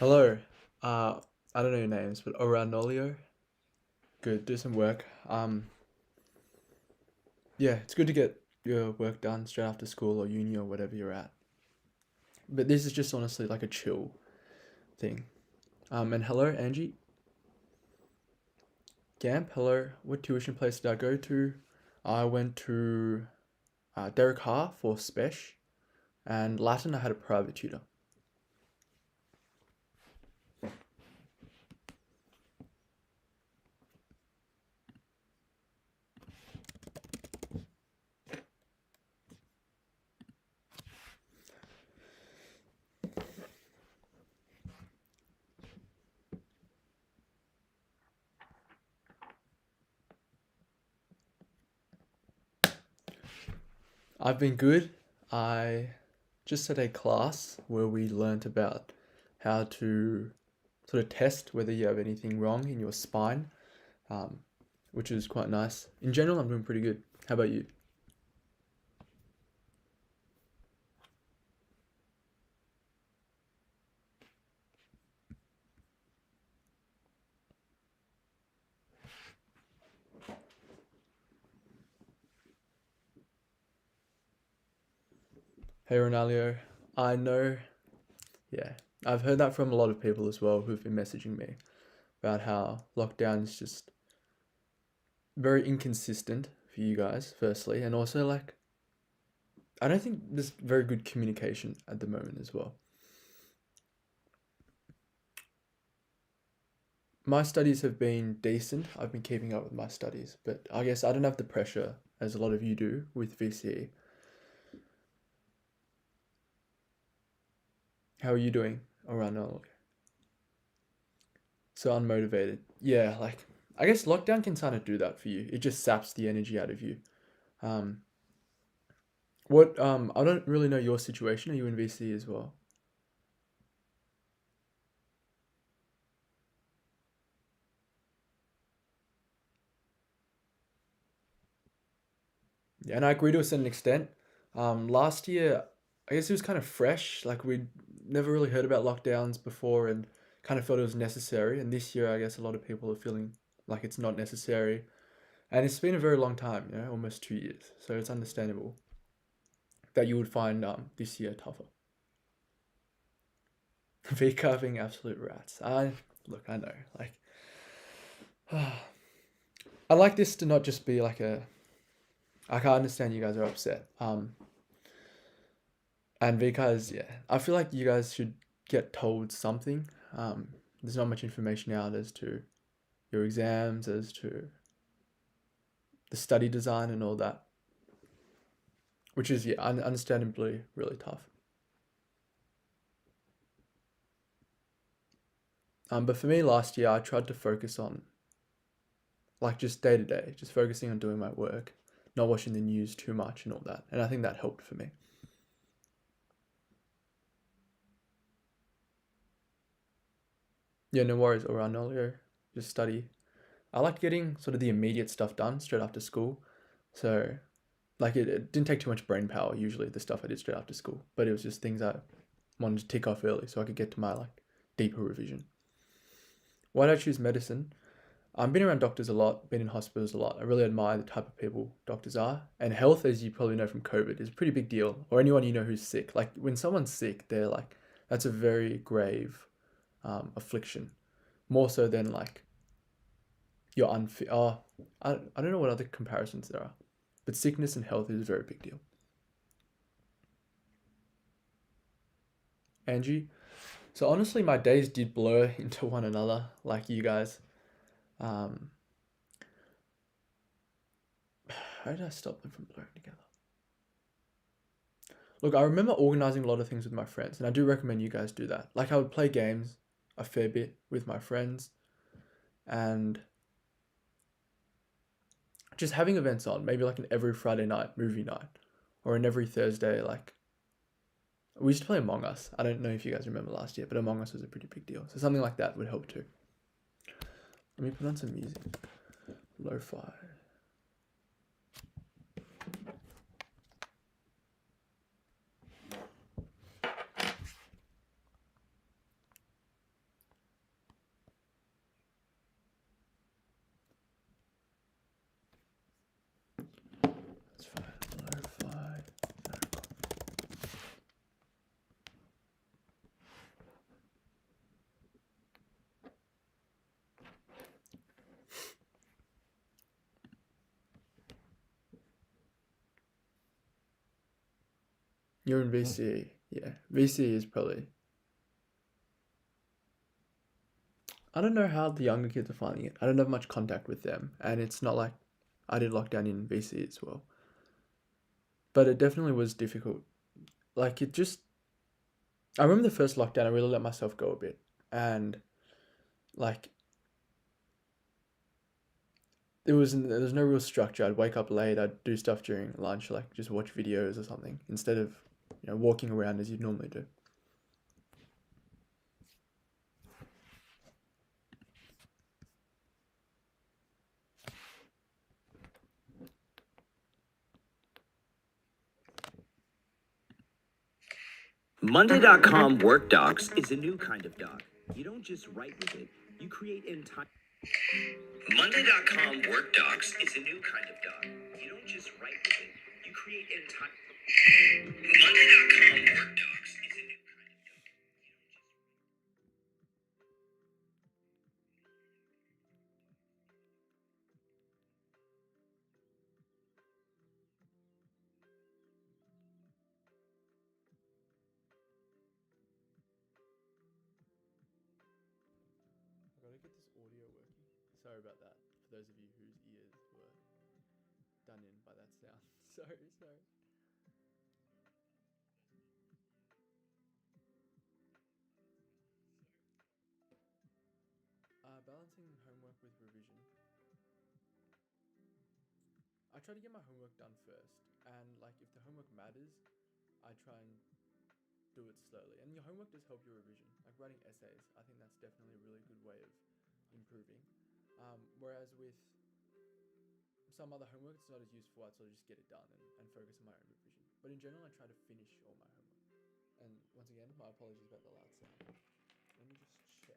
Hello. Uh, I don't know your names, but Oranolio. Good. Do some work. Yeah, it's good to get your work done straight after school or uni or whatever you're at. But this is just honestly like a chill thing. And hello, Angie. Gamp, hello. What tuition place did I go to? I went to Derek Ha for Spesh, and Latin I had a private tutor. I've been good. I just had a class where we learnt about how to sort of test whether you have anything wrong in your spine, um, which is quite nice. In general, I'm doing pretty good. How about you? Hey, Ronaldo. I know, yeah, I've heard that from a lot of people as well who've been messaging me about how lockdown is just very inconsistent for you guys, firstly, and also like I don't think there's very good communication at the moment as well. My studies have been decent. I've been keeping up with my studies, but I guess I don't have the pressure as a lot of you do with VCE. How are you doing around now? So unmotivated. Yeah, like I guess lockdown can kind of do that for you. It just saps the energy out of you. Um, I don't really know your situation. Are you in VC as well? Yeah, and I agree to a certain extent. Last year, I guess it was kind of fresh. Like we'd never really heard about lockdowns before and kind of felt it was necessary. And this year, I guess a lot of people are feeling like it's not necessary. And it's been a very long time, almost 2 years. So it's understandable that you would find this year tougher. V carving absolute rats. I know. Like I like this to not just be like a like I understand you guys are upset. And because yeah, I feel like you guys should get told something. There's not much information out as to your exams, as to the study design and all that, which is yeah, understandably really tough. But for me last year, I tried to focus on like just day to day, just focusing on doing my work, not watching the news too much and all that, and I think that helped for me. Yeah, no worries, Oranolio. Just study. I liked getting sort of the immediate stuff done straight after school. So, like, it didn't take too much brain power, usually, the stuff I did straight after school. But it was just things I wanted to tick off early so I could get to my, like, deeper revision. Why did I choose medicine? I've been around doctors a lot, been in hospitals a lot. I really admire the type of people doctors are. And health, as you probably know from COVID, is a pretty big deal. Or anyone you know who's sick. Like, when someone's sick, they're like, that's a very grave affliction. More so than, like, you're unfit. Oh, I don't know what other comparisons there are, but sickness and health is a very big deal. Angie, so honestly, my days did blur into one another, like you guys. Um, how did I stop them from blurring together? Look, I remember organizing a lot of things with my friends, and I do recommend you guys do that. Like I would play games a fair bit with my friends, and just having events on, maybe like an every Friday night movie night, or an every Thursday like we used to play Among Us. I don't know if you guys remember last year, but Among Us was a pretty big deal. So something like that would help too. Let me put on some music. Lo-fi. You're in VC. Yeah, VC is probably. I don't know how the younger kids are finding it. I don't have much contact with them, and it's not like I did lockdown in VC as well. But it definitely was difficult. Like it just, I remember the first lockdown. I really let myself go a bit, and like there was no real structure. I'd wake up late. I'd do stuff during lunch, like just watch videos or something, instead of walking around as you'd normally do. Monday.com Work Docs is a new kind of doc. You don't just write with it, you create entire. Monday.com Work Docs is a new kind of doc. You don't just write with it, you create entire. Monday.com Work Docs is a new kind of doc. You don't just. I gotta get this audio working. Sorry about that. For those of you whose ears were done in by that sound. Sorry. Balancing homework with revision. I try to get my homework done first, and like if the homework matters, I try and do it slowly. And your homework does help your revision. Like writing essays, I think that's definitely a really good way of improving. Whereas with some other homework, it's not as useful. I'd sort of just get it done and focus on my own revision. But in general, I try to finish all my homework. And once again, my apologies about the loud sound. Let me just check.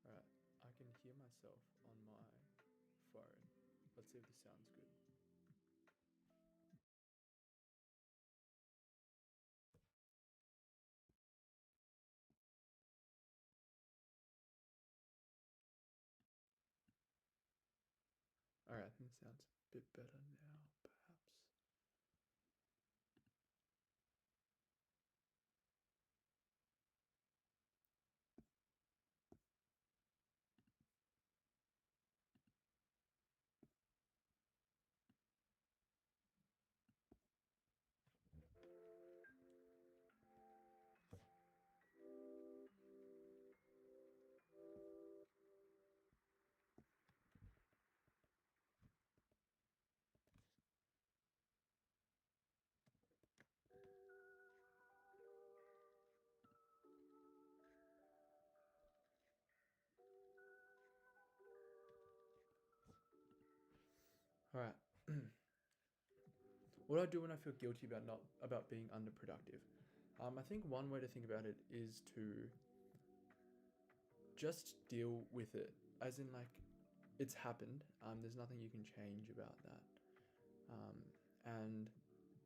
Alright, I can hear myself on my phone. Let's see if this sounds good. Alright, I think it sounds a bit better now, perhaps. Alright. What do I do when I feel guilty about being underproductive? I think one way to think about it is to just deal with it, as in like it's happened. There's nothing you can change about that. And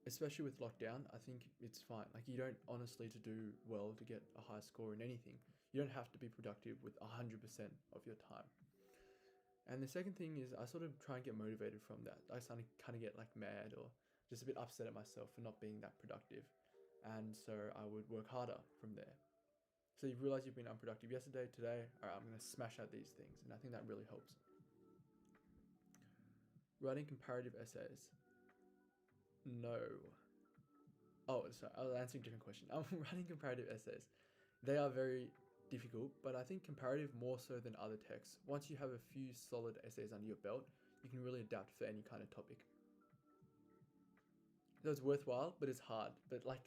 especially with lockdown, I think it's fine. Like you don't honestly to do well to get a high score in anything. You don't have to be productive with 100% of your time. And the second thing is I sort of try and get motivated from that. I kind of get like mad or just a bit upset at myself for not being that productive. And so I would work harder from there. So you realize you've been unproductive yesterday, today, all right, I'm going to smash out these things. And I think that really helps. Writing comparative essays. No. Oh, sorry, I was answering a different question. I'm writing comparative essays. They are very difficult, but I think comparative more so than other texts. Once you have a few solid essays under your belt, you can really adapt for any kind of topic. So it's worthwhile, but it's hard. But like,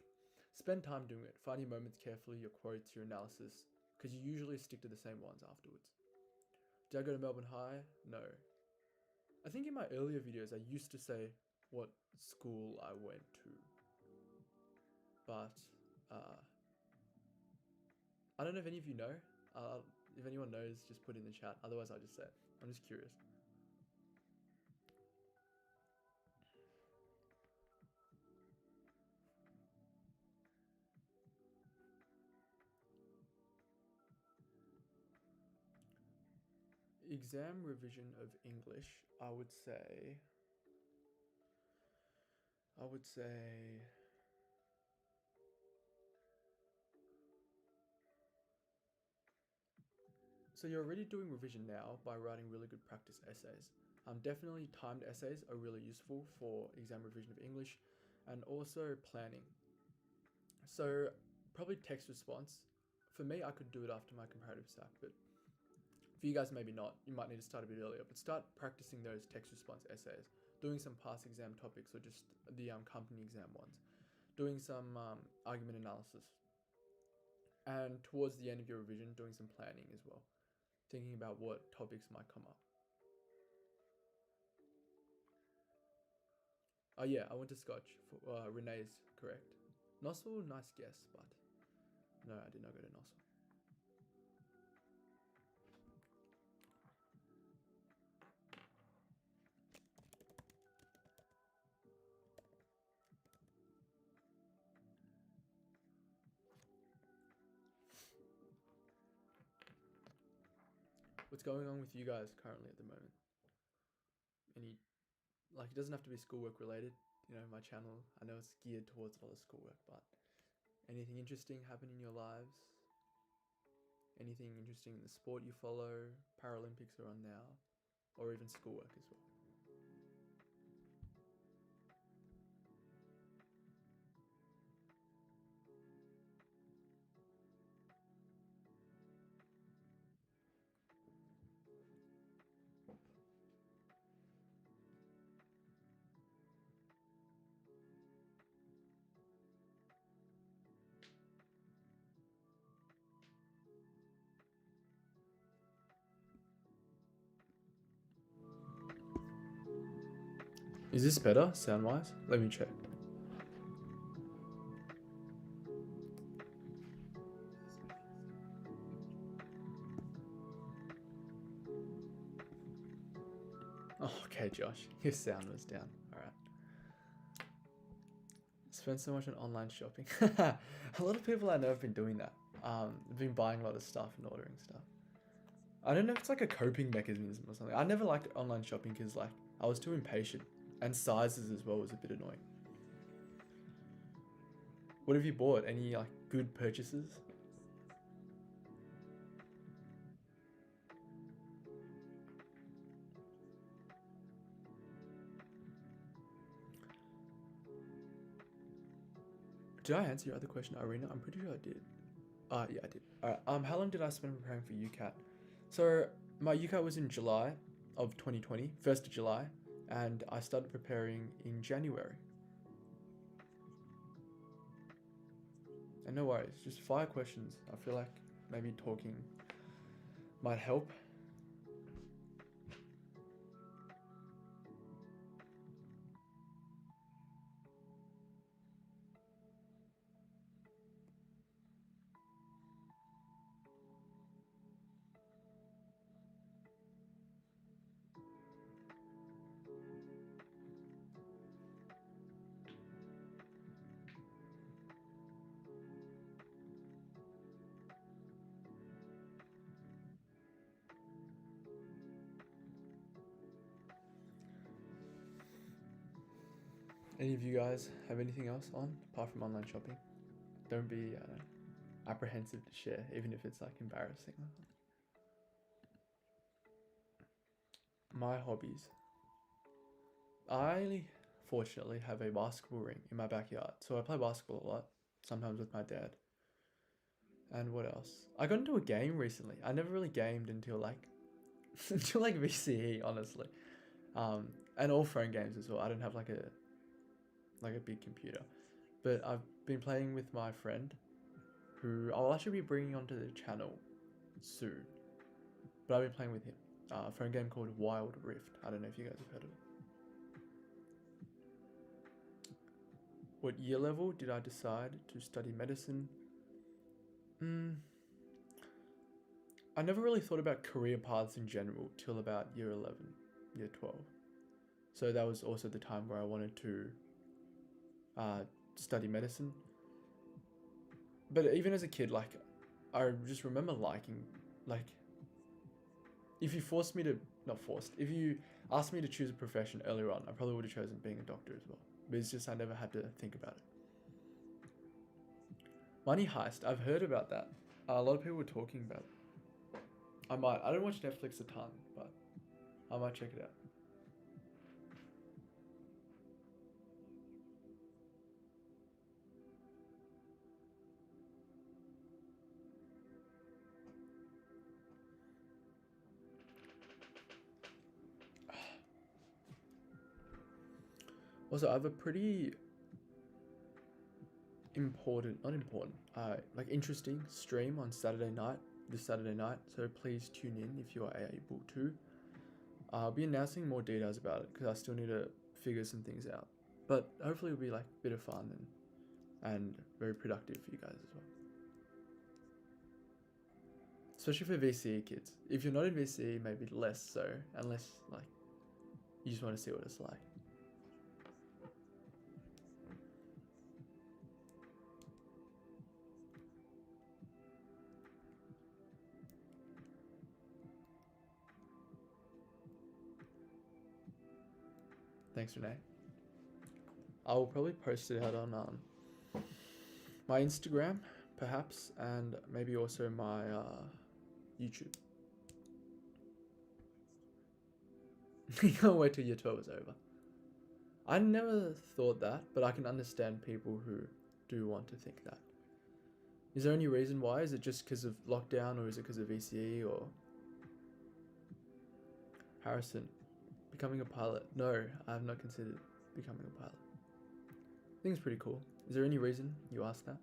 spend time doing it. Find your moments carefully, your quotes, your analysis, because you usually stick to the same ones afterwards. Did I go to Melbourne High? No. I think in my earlier videos, I used to say what school I went to, but I don't know if any of you know. If anyone knows, just put it in the chat. Otherwise, I'll just say it. I'm just curious. Exam revision of English, I would say. So you're already doing revision now by writing really good practice essays. Definitely timed essays are really useful for exam revision of English, and also planning. So probably text response. For me, I could do it after my comparative stack, but for you guys, maybe not. You might need to start a bit earlier, but start practicing those text response essays, doing some past exam topics or just the company exam ones, doing some argument analysis, and towards the end of your revision, doing some planning as well, thinking about what topics might come up. Oh yeah, I went to Scotch. For, Renee's correct. Nossel, nice guess, but no, I did not go to Nossel. What's going on with you guys currently at the moment? Any, like, it doesn't have to be schoolwork related. You know, my channel, I know it's geared towards a lot of schoolwork, but anything interesting happen in your lives? Anything interesting in the sport you follow? Paralympics are on now, or even schoolwork as well. Is this better sound wise? Let me check. Oh, okay, Josh, your sound was down. All right. Spend so much on online shopping. A lot of people I know have been doing that. Been buying a lot of stuff and ordering stuff. I don't know if it's like a coping mechanism or something. I never liked online shopping because like I was too impatient, and sizes as well was a bit annoying. What have you bought? Any like good purchases? Did I answer your other question, Irina? I'm pretty sure I did. Yeah, I did. Alright, how long did I spend preparing for UCAT? So, my UCAT was in July of 2020, 1st of July, and I started preparing in January. And no worries, just fire questions. I feel like maybe talking might help. Any of you guys have anything else on apart from online shopping? Don't be apprehensive to share, even if it's like embarrassing. My hobbies. I fortunately have a basketball ring in my backyard, so I play basketball a lot, sometimes with my dad. And what else? I got into a game recently. I never really gamed until like until like VCE, honestly. And all phone games as well. I don't have like a big computer, but I've been playing with my friend, who I'll actually be bringing onto the channel soon. But I've been playing with him. A phone game called Wild Rift. I don't know if you guys have heard of it. What year level did I decide to study medicine? I never really thought about career paths in general till about year 11, year 12. So that was also the time where I wanted to study medicine. But even as a kid, like, I just remember liking, like, if you forced me to, not forced, if you asked me to choose a profession earlier on, I probably would have chosen being a doctor as well. But it's just I never had to think about it. Money Heist, I've heard about that. A lot of people were talking about it. I don't watch Netflix a ton, but I might check it out. Also, I have a pretty like interesting stream on this Saturday night. So please tune in if you are able to. I'll be announcing more details about it because I still need to figure some things out. But hopefully it'll be like a bit of fun and very productive for you guys as well. Especially for VCE kids. If you're not in VCE, maybe less so, unless like you just want to see what it's like. Thanks, Renee. I will probably post it out on my Instagram, perhaps, and maybe also my YouTube. You can't wait till year 12 is over. I never thought that, but I can understand people who do want to think that. Is there any reason why? Is it just because of lockdown, or is it because of VCE, or... Harrison, becoming a pilot. No, I have not considered becoming a pilot. I think it's pretty cool. Is there any reason you asked that?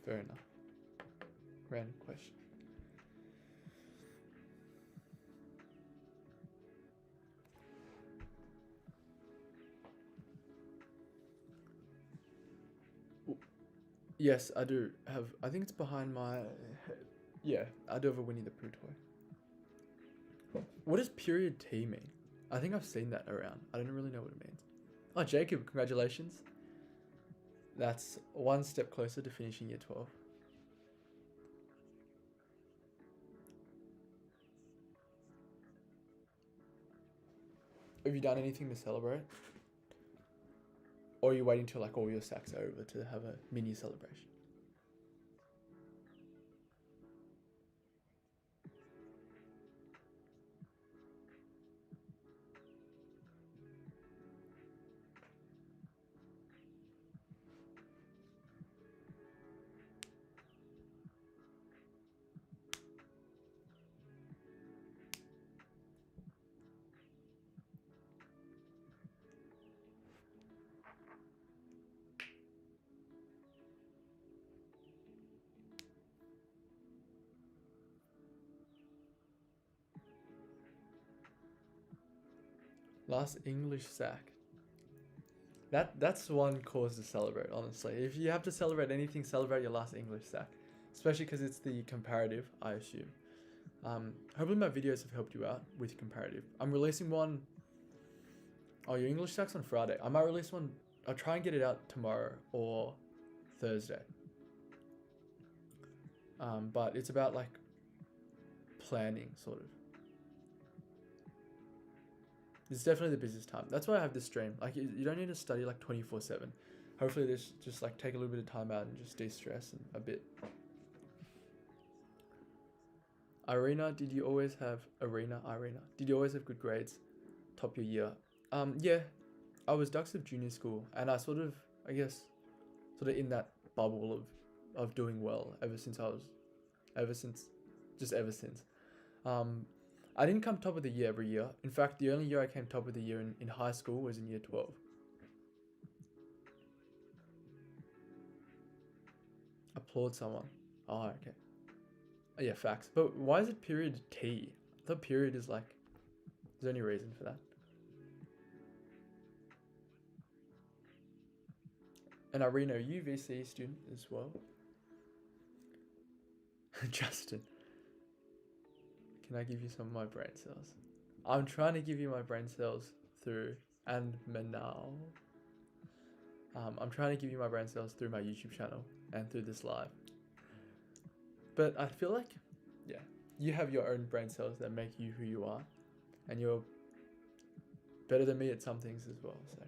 Fair enough. Random question. Yes, I do have. I think it's behind my head. Yeah, I do have a Winnie the Pooh toy. What does period T mean? I think I've seen that around. I don't really know what it means. Oh, Jacob, congratulations. That's one step closer to finishing year 12. Have you done anything to celebrate? Or are you waiting till like all your sacks are over to have a mini celebration? Last English sack. That's one cause to celebrate, honestly. If you have to celebrate anything, celebrate your last English sack. Especially because it's the comparative, I assume. Hopefully my videos have helped you out with comparative. I'm releasing one... Oh, your English sack's on Friday. I might release one... I'll try and get it out tomorrow or Thursday. But it's about like planning, sort of. It's definitely the busiest time. That's why I have this stream. Like, you don't need to study like 24/7. Hopefully this just like take a little bit of time out and just de-stress and a bit. Irina, did you always have Did you always have good grades? Top your year? Yeah. I was Dux of junior school, and I sort of sort of in that bubble of doing well ever since I was, ever since, just ever since. Um, I didn't come top of the year every year. In fact, the only year I came top of the year in high school was in year 12. Applaud someone. Oh, okay. Oh, yeah, facts. But why is it period T? I thought period is like, is there any reason for that? And Irene, are you VCE student as well? Justin, can I give you some of my brain cells? I'm trying to give you my brain cells through, and Manal. I'm trying to give you my brain cells through my YouTube channel and through this live. But I feel like, yeah, you have your own brain cells that make you who you are, and you're better than me at some things as well. So,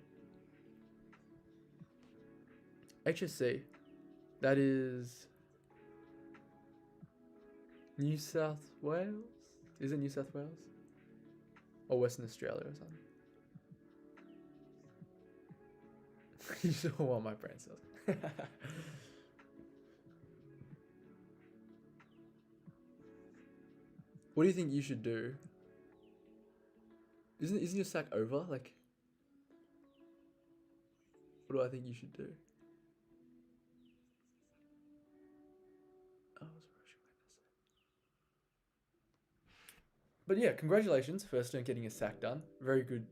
HSC, that is New South Wales? Is it New South Wales? Or Western Australia or something? You still want my brain cells. What do you think you should do? Isn't your sack over? Like, what do I think you should do? Oh, I was rushing my essay. But yeah, congratulations first on getting a sack done. Very good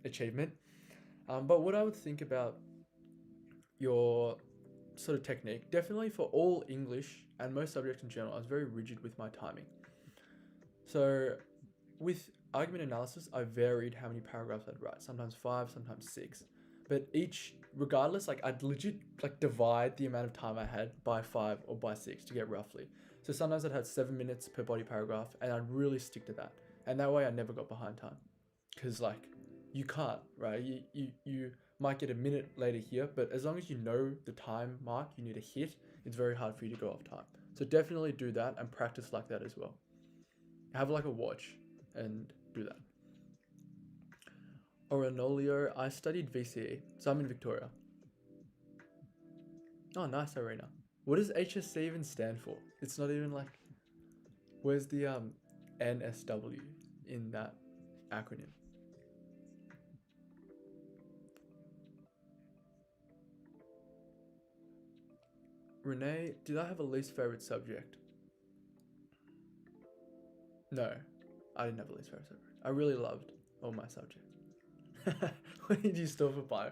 achievement. But what I would think about your sort of technique, definitely for all English and most subjects in general, I was very rigid with my timing. So with argument analysis, I varied how many paragraphs I'd write. Sometimes 5, sometimes 6. But each, regardless, like I'd legit like divide the amount of time I had by 5 or by 6 to get roughly. So sometimes I'd have 7 minutes per body paragraph, and I'd really stick to that. And that way I never got behind time. Because like, you can't, right? You might get a minute later here, but as long as you know the time mark you need to hit, it's very hard for you to go off time. So definitely do that and practice like that as well. Have like a watch and do that. Oranolio, I studied VCE, so I'm in Victoria. Oh, nice, Arena. What does HSC even stand for? It's not even like, where's the NSW in that acronym? Renee, did I have a least favorite subject? No, I didn't have a least favorite subject. I really loved all my subjects. What did you store for bio?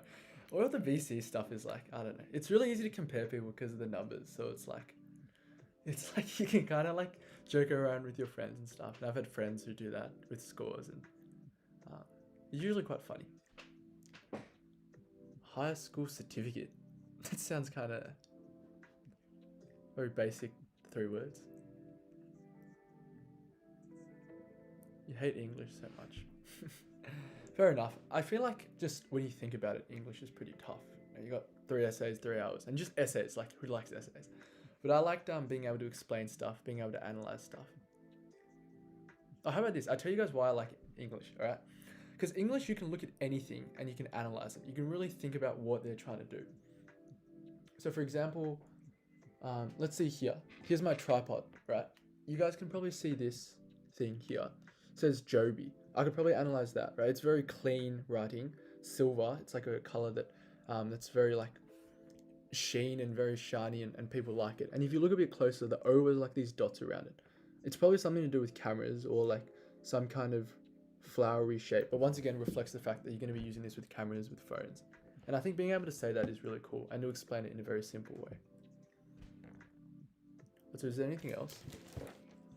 All of the VC stuff is like, I don't know. It's really easy to compare people because of the numbers. So it's like you can kind of like joke around with your friends and stuff. And I've had friends who do that with scores, and it's usually quite funny. High school certificate. That sounds kind of very basic. 3 words. You hate English so much. Fair enough. I feel like just when you think about it, English is pretty tough. You got 3 essays, 3 hours, and just essays. Like, who likes essays? But I liked being able to explain stuff, being able to analyze stuff. Oh, how about this? I'll tell you guys why I like English, alright? Because English, you can look at anything and you can analyze it. You can really think about what they're trying to do. So for example, let's see here. Here's my tripod, right? You guys can probably see this thing here. It says Joby. I could probably analyze that, right? It's very clean writing, silver. It's like a color that that's very like sheen and very shiny, and people like it. And if you look a bit closer, the O has like these dots around it. It's probably something to do with cameras or like some kind of flowery shape, but once again reflects the fact that you're going to be using this with cameras, with phones. And I think being able to say that is really cool and to explain it in a very simple way. So is there anything else?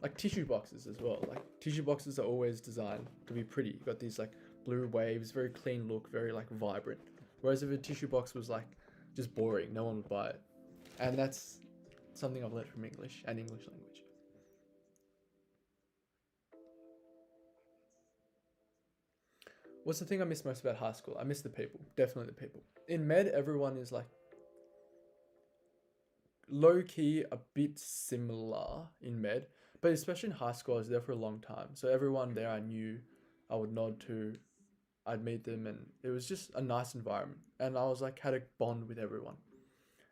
Like tissue boxes as well. Like tissue boxes are always designed to be pretty. You've got these like blue waves, very clean look, very like vibrant. Whereas if a tissue box was like just boring, no one would buy it. And that's something I've learned from English and English language. What's the thing I miss most about high school? I miss the people. Definitely the people. In med, everyone is like low-key a bit similar in med, but especially in high school, I was there for a long time. So everyone there I knew, I would nod to, I'd meet them, and it was just a nice environment. And I was like, had a bond with everyone.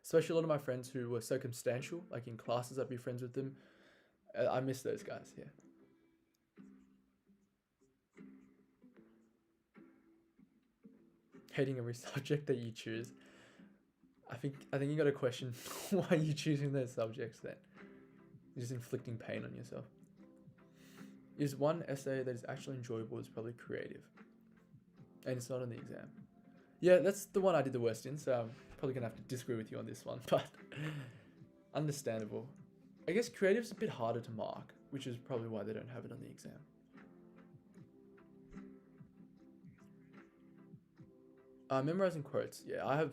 Especially a lot of my friends who were circumstantial, like in classes, I'd be friends with them. I miss those guys. Yeah. Hating every subject that you choose. I think you got to question why you choosing those subjects. Then you're just inflicting pain on yourself. Is one essay that is actually enjoyable is probably creative, and it's not on the exam. Yeah, that's the one I did the worst in, so I'm probably gonna have to disagree with you on this one, but understandable. I guess creative's a bit harder to mark, which is probably why they don't have it on the exam. Memorizing quotes. Yeah, I have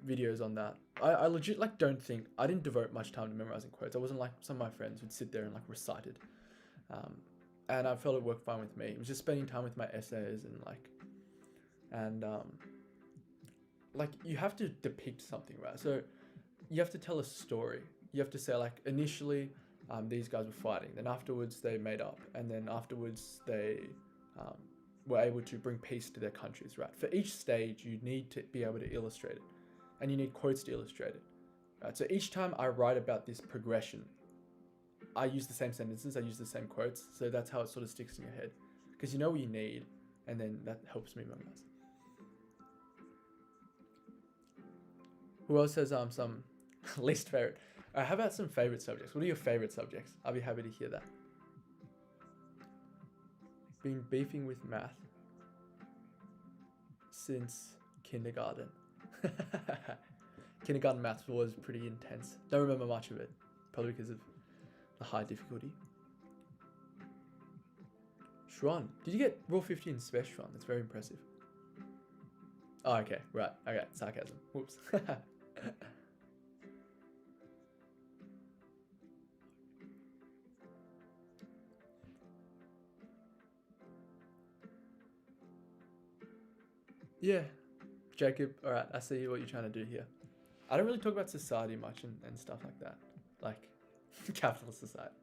videos on that. I legit like don't think I didn't devote much time to memorizing quotes. I wasn't like some of my friends who'd sit there and like recite it. And I felt it worked fine with me. It was just spending time with my essays and and like you have to depict something, right? So you have to tell a story. You have to say like initially these guys were fighting, then afterwards they made up, and then afterwards they were able to bring peace to their countries, right? For each stage, you need to be able to illustrate it, and you need quotes to illustrate it, right? So each time I write about this progression, I use the same sentences, I use the same quotes, so that's how it sort of sticks in your head, because you know what you need, and then that helps me memorize. Who else has some least favorite? How about some favorite subjects? What are your favorite subjects? I'll be happy to hear that. Been beefing with math since kindergarten. Kindergarten maths was pretty intense. Don't remember much of it, probably because of the high difficulty. Shron, did you get Rule 50 in Spec, Shron? That's very impressive. Oh, okay, right. Okay, sarcasm. Whoops. Yeah, Jacob, alright, I see what you're trying to do here. I don't really talk about society much and stuff like that. Like, capitalist society.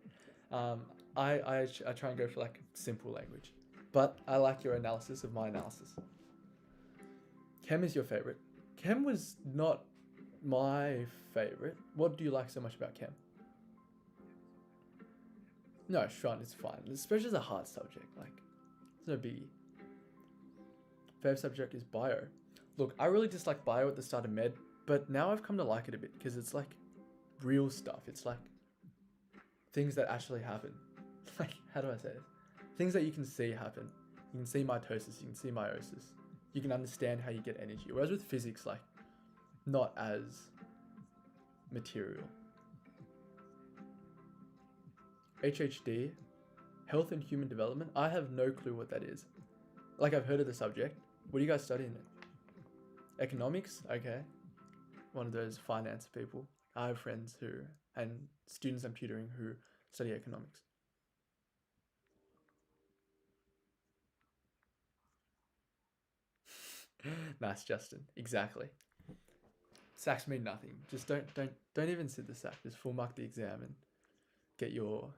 I try and go for like simple language. But I like your analysis of my analysis. Chem is your favorite. Chem was not my favorite. What do you like so much about chem? No, Shran, it's fine. Especially as a hard subject. Like, it's no biggie. Favorite subject is bio. Look, I really dislike bio at the start of med, but now I've come to like it a bit because it's like real stuff. It's like things that actually happen. Like, how do I say this? Things that you can see happen. You can see mitosis, you can see meiosis. You can understand how you get energy. Whereas with physics, like, not as material. HHD, health and human development. I have no clue what that is. Like, I've heard of the subject. What do you guys study in it? Economics? Okay. One of those finance people. I have friends who, and students I'm tutoring who study economics. Nice, Justin. Exactly. Sacks mean nothing. Just don't even sit the sack. Just full mark the exam and get your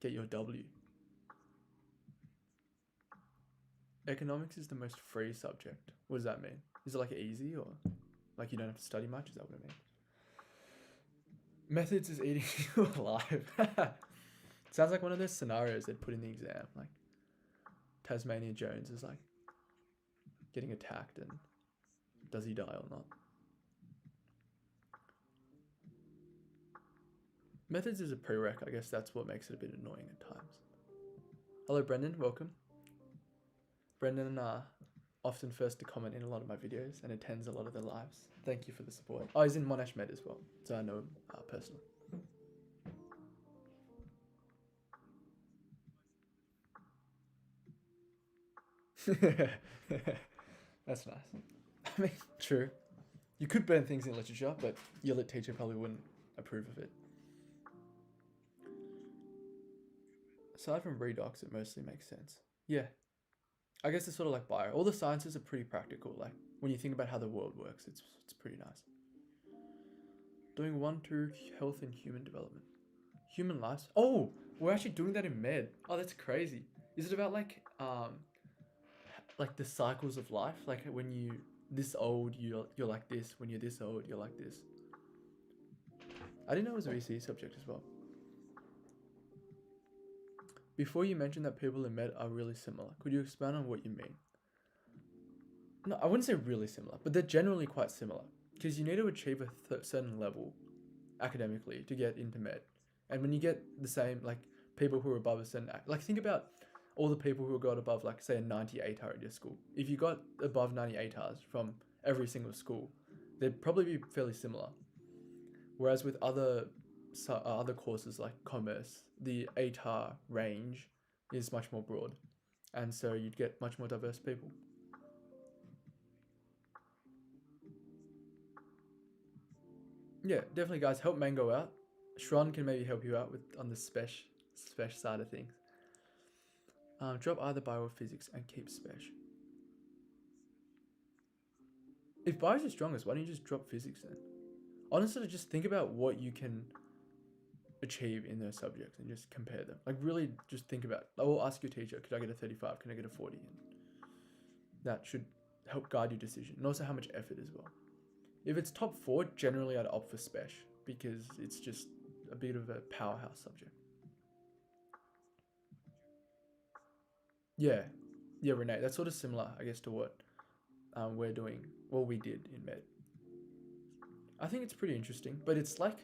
W. Economics is the most free subject. What does that mean? Is it like easy or like you don't have to study much? Is that what it means? Methods is eating you alive. Sounds like one of those scenarios they'd put in the exam. Like Tasmania Jones is like getting attacked and does he die or not? Methods is a prereq. I guess that's what makes it a bit annoying at times. Hello, Brendan. Welcome. Brendan often first to comment in a lot of my videos and attends a lot of the lives. Thank you for the support. Oh, he's in Monash Med as well, so I know him personally. That's nice. I mean, true. You could burn things in literature, but your lit teacher probably wouldn't approve of it. Aside from redox, it mostly makes sense. Yeah. I guess it's sort of like bio. All the sciences are pretty practical. Like, when you think about how the world works, it's pretty nice. Doing 1-2 health and human development. Human lives. Oh, we're actually doing that in med. Oh, that's crazy. Is it about like the cycles of life? Like when you this old, you're like this. When you're this old, you're like this. I didn't know it was a VC subject as well. Before you mentioned that people in med are really similar. Could you expand on what you mean? No, I wouldn't say really similar, but they're generally quite similar. Because you need to achieve a certain level academically to get into med. And when you get the same, like, people who are above a certain, like, think about all the people who got above, like, say, a 98 at your school. If you got above 98 from every single school, they'd probably be fairly similar. Whereas with other courses like commerce, the ATAR range is much more broad, and so you'd get much more diverse people. Yeah, definitely, guys. Help Mango out. Shron can maybe help you out with on the spec side of things. Drop either bio or physics and keep spec. If bio is your strongest, why don't you just drop physics then? Honestly, just think about what you can achieve in those subjects and just compare them. Like, really just think about it. Or ask your teacher, could I get a 35? Can I get a 40? And that should help guide your decision. And also how much effort as well. If it's top 4, generally I'd opt for spec because it's just a bit of a powerhouse subject. Yeah, Renee, that's sort of similar, I guess, to what we did in med. I think it's pretty interesting, but it's like,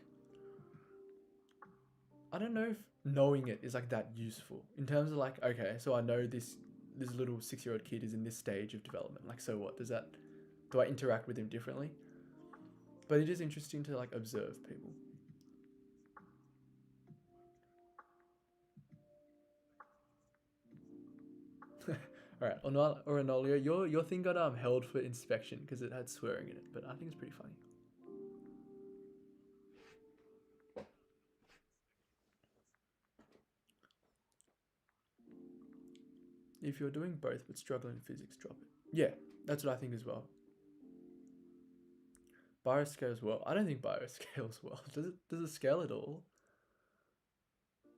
I don't know if knowing it is like that useful in terms of like, okay, so I know this little 6-year-old kid is in this stage of development. Like, so what do I interact with him differently? But it is interesting to like observe people. All right, Orinolia, your thing got held for inspection because it had swearing in it, but I think it's pretty funny. If you're doing both but struggling in physics, drop it. Yeah, that's what I think as well. Bio scales well. I don't think bio scales well. Does it scale at all?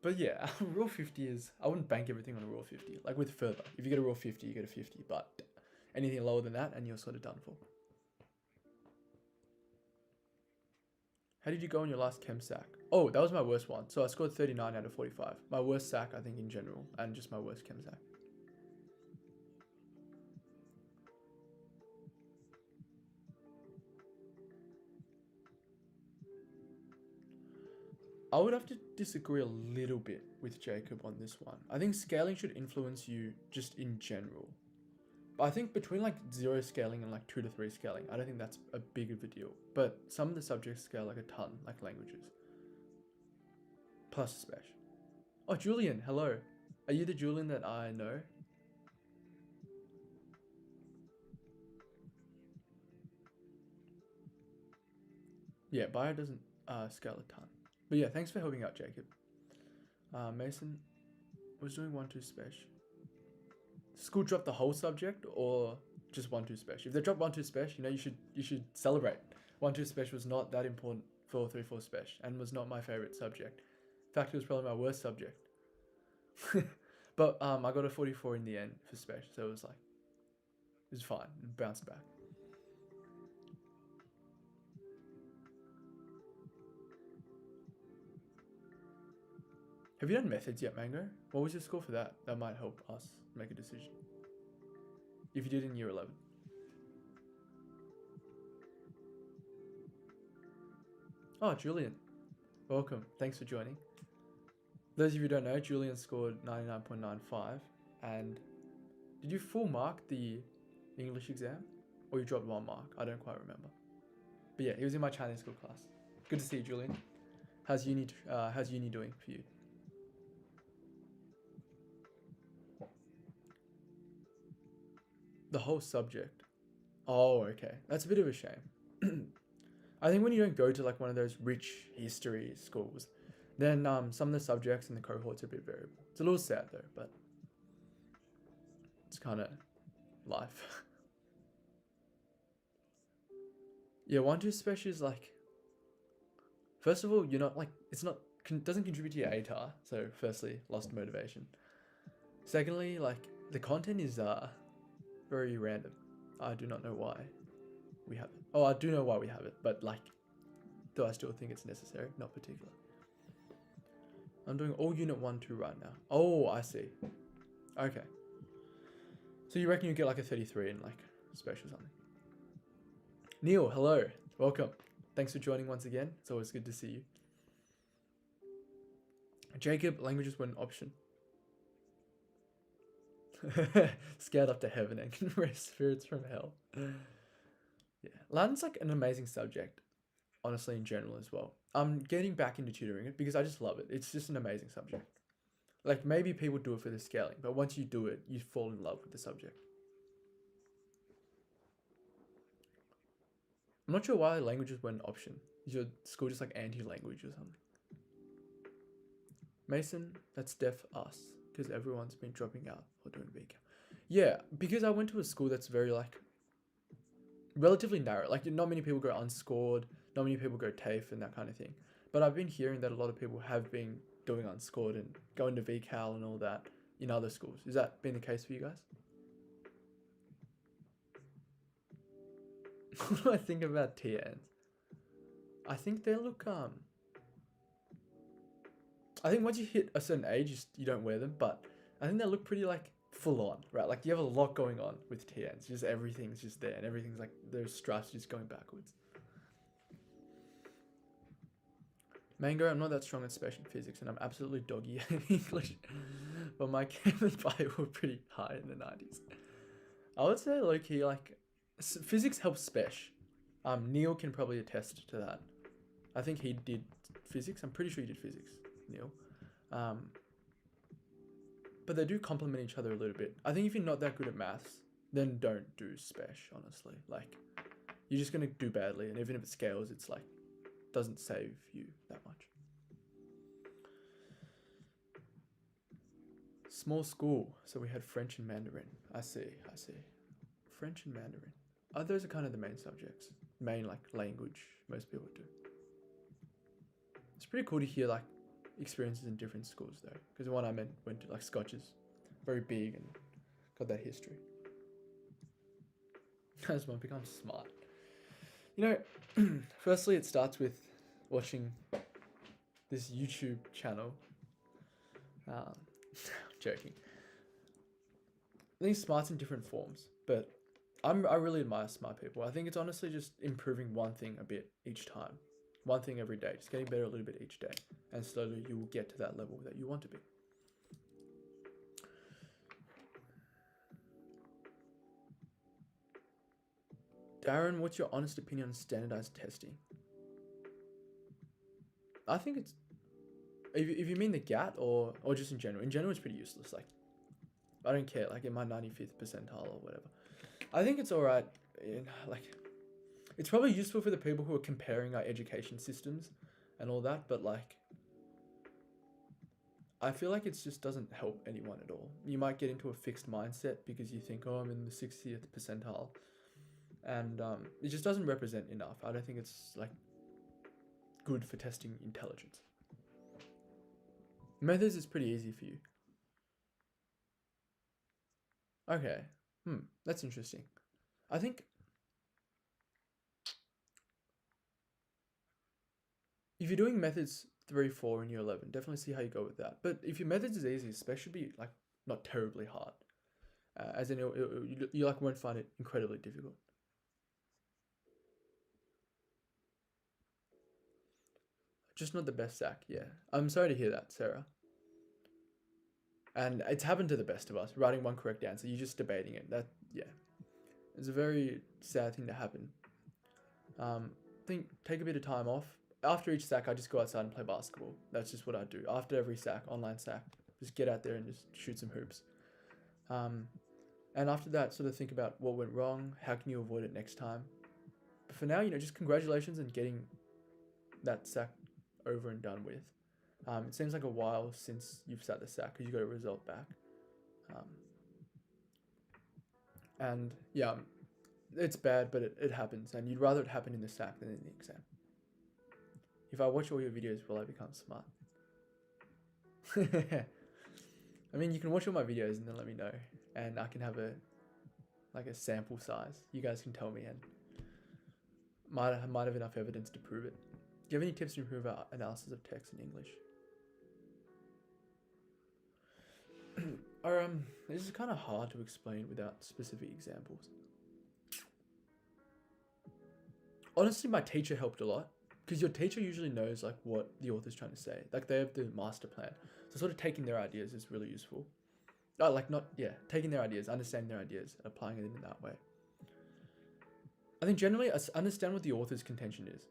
But yeah, rule 50 is, I wouldn't bank everything on a rule 50. Like with further, if you get a rule 50, you get a 50, but anything lower than that and you're sort of done for. How did you go on your last chem sack? Oh, that was my worst one. So I scored 39 out of 45. My worst sack, I think, in general, and just my worst chem sack. I would have to disagree a little bit with Jacob on this one. I think scaling should influence you just in general. But I think between like 0 scaling and like 2 to 3 scaling, I don't think that's a big of a deal. But some of the subjects scale like a ton, like languages. Plus spec. Oh, Julian, hello. Are you the Julian that I know? Yeah, bio doesn't scale a ton. But yeah, thanks for helping out, Jacob. Mason was doing 1-2 spec. School dropped the whole subject or just 1-2 spec? If they drop 1-2 spec, you should celebrate. 1-2 spec was not that important for 3-4 spec and was not my favorite subject. In fact, it was probably my worst subject. But I got a 44 in the end for spec, so it was fine. It bounced back. Have you done methods yet, Mango? What was your score for that? That might help us make a decision. If you did in year 11. Oh, Julian. Welcome. Thanks for joining. Those of you who don't know, Julian scored 99.95. And did you full mark the English exam? Or you dropped 1 mark? I don't quite remember. But yeah, he was in my Chinese school class. Good to see you, Julian. How's uni doing for you? The whole subject. Oh, okay. That's a bit of a shame. I think when you don't go to like one of those rich history schools, then some of the subjects in the cohorts are a bit variable. It's a little sad though, but it's kind of life. Yeah, 1-2 special is like, first of all, you're not like, doesn't contribute to your ATAR. So firstly, lost motivation. Secondly, like the content is very random. I do not know why we have it. Oh, I do know why we have it, but like, Do I still think it's necessary? Not particularly. I'm doing all Unit 1, 2 right now. Oh, I see. Okay. So you reckon you get like a 33 in like special something? Neil, hello. Welcome. Thanks for joining once again. It's always good to see you. Jacob, languages were an option. Scared up to heaven and can raise spirits from hell. Yeah. Latin's like an amazing subject, honestly, in general as well. I'm getting back into tutoring it because I just love it. It's just an amazing subject. Like, maybe people do it for the scaling, but once you do it, you fall in love with the subject. I'm not sure why languages were an option. Is your school just like anti-language or something? Mason, that's deaf us, because everyone's been dropping out or doing VCAL. Yeah, because I went to a school that's very like relatively narrow. Like, not many people go unscored, not many people go TAFE and that kind of thing. But I've been hearing that a lot of people have been doing unscored and going to VCAL and all that in other schools. Has that been the case for you guys? What do I think about TNs? I think they look I think once you hit a certain age, you don't wear them, but I think they look pretty like full on, right? Like you have a lot going on with TNs. Just everything's just there, and everything's like those straps just going backwards. Mango, I'm not that strong at special physics, and I'm absolutely doggy at English. But my chem and bio were pretty high in the 90s. I would say low key, like physics helps special. Neil can probably attest to that. I think he did physics. I'm pretty sure he did physics, Neil. But they do complement each other a little bit. I think if you're not that good at maths, then don't do special, honestly. Like, you're just going to do badly. And even if it scales, it's like, doesn't save you that much. Small school. So we had French and Mandarin. I see. French and Mandarin. Oh, those are kind of the main subjects. Main, like, language most people do. It's pretty cool to hear, like, experiences in different schools, though. Because the one I went to, like, Scotch is very big and got that history. As one becomes smart. You know, firstly, it starts with watching this YouTube channel. Joking. I think smart's in different forms, but I really admire smart people. I think it's honestly just improving one thing a bit each time. One thing every day. Just getting better a little bit each day. And slowly you will get to that level that you want to be. Darren, what's your honest opinion on standardized testing? I think it's... If you mean the GAT or just in general. In general, it's pretty useless. Like, I don't care. Like, in my 95th percentile or whatever. I think it's alright. Like, it's probably useful for the people who are comparing our education systems and all that. But, like, I feel like it just doesn't help anyone at all. You might get into a fixed mindset because you think, oh, I'm in the 60th percentile. And it just doesn't represent enough. I don't think it's like good for testing intelligence. Methods is pretty easy for you. Okay. That's interesting. I think if you're doing methods 3, 4 in year 11, definitely see how you go with that. But if your methods is easy, spec should be like not terribly hard. As in, you like won't find it incredibly difficult. Just not the best sack, yeah. I'm sorry to hear that, Sarah. And it's happened to the best of us. Writing one correct answer, you're just debating it. It's a very sad thing to happen. Take a bit of time off. After each sack, I just go outside and play basketball. That's just what I do. After every sack, online sack, just get out there and just shoot some hoops. And after that, sort of think about what went wrong. How can you avoid it next time? But for now, just congratulations on getting that sack over and done with. It seems like a while since you've sat the sack because you got a result back. And yeah, it's bad, but it happens. And you'd rather it happen in the sack than in the exam. If I watch all your videos, will I become smart? I mean, you can watch all my videos and then let me know. And I can have a sample size. You guys can tell me and might have enough evidence to prove it. you have any tips to improve our analysis of text in English? This is kind of hard to explain without specific examples. Honestly, my teacher helped a lot, because your teacher usually knows like what the author's trying to say. Like they have the master plan, so sort of taking their ideas is really useful. Taking their ideas, understanding their ideas, and applying it in that way. I think generally understand what the author's contention is,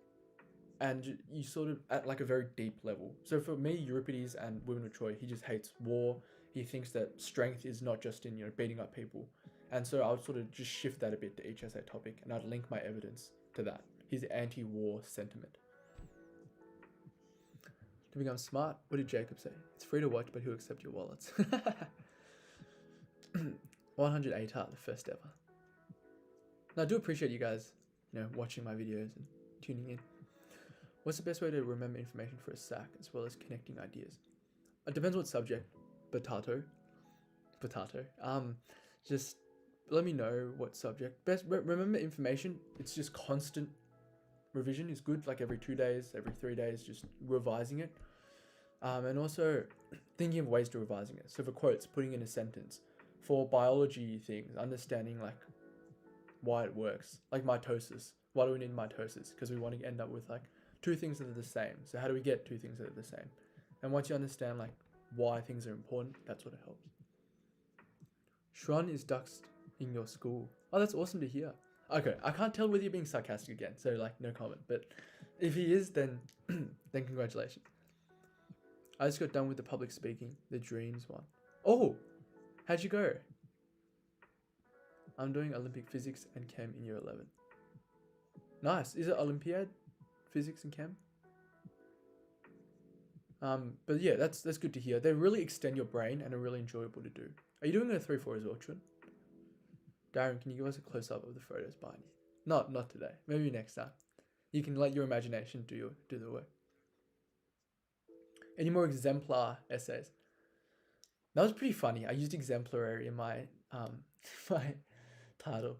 and you sort of at like a very deep level. So for me, Euripides and Women of Troy, he just hates war. He thinks that strength is not just in beating up people, and so I would sort of just shift that a bit to each essay topic, and I'd link my evidence to that. His anti-war sentiment. To become smart, what did Jacob say? It's free to watch, but he'll accept your wallets. 108 heart, the first ever. Now, I do appreciate you guys, watching my videos and tuning in. What's the best way to remember information for a SAC as well as connecting ideas? It depends what subject. Potato. Just let me know what subject. Best remember information. It's just constant revision is good. Like every 2 days, every 3 days, just revising it. And also thinking of ways to revising it. So for quotes, putting in a sentence. For biology things, understanding like why it works. Like mitosis. Why do we need mitosis? Because we want to end up with like two things that are the same. So how do we get two things that are the same? And once you understand like why things are important, that's what it helps. Shran is duxed in your school. Oh, that's awesome to hear. Okay, I can't tell whether you're being sarcastic again, so like no comment. But if he is, then then congratulations. I just got done with the public speaking, the dreams one. Oh, how'd you go? I'm doing Olympic physics and chem in year 11. Nice. Is it Olympiad physics and chem? But yeah, that's good to hear. They really extend your brain and are really enjoyable to do. Are you doing a 3-4 as well, Chun? Darren, can you give us a close-up of the photos behind you? Not today. Maybe next time. You can let your imagination do the work. Any more exemplar essays? That was pretty funny. I used exemplary in my my title.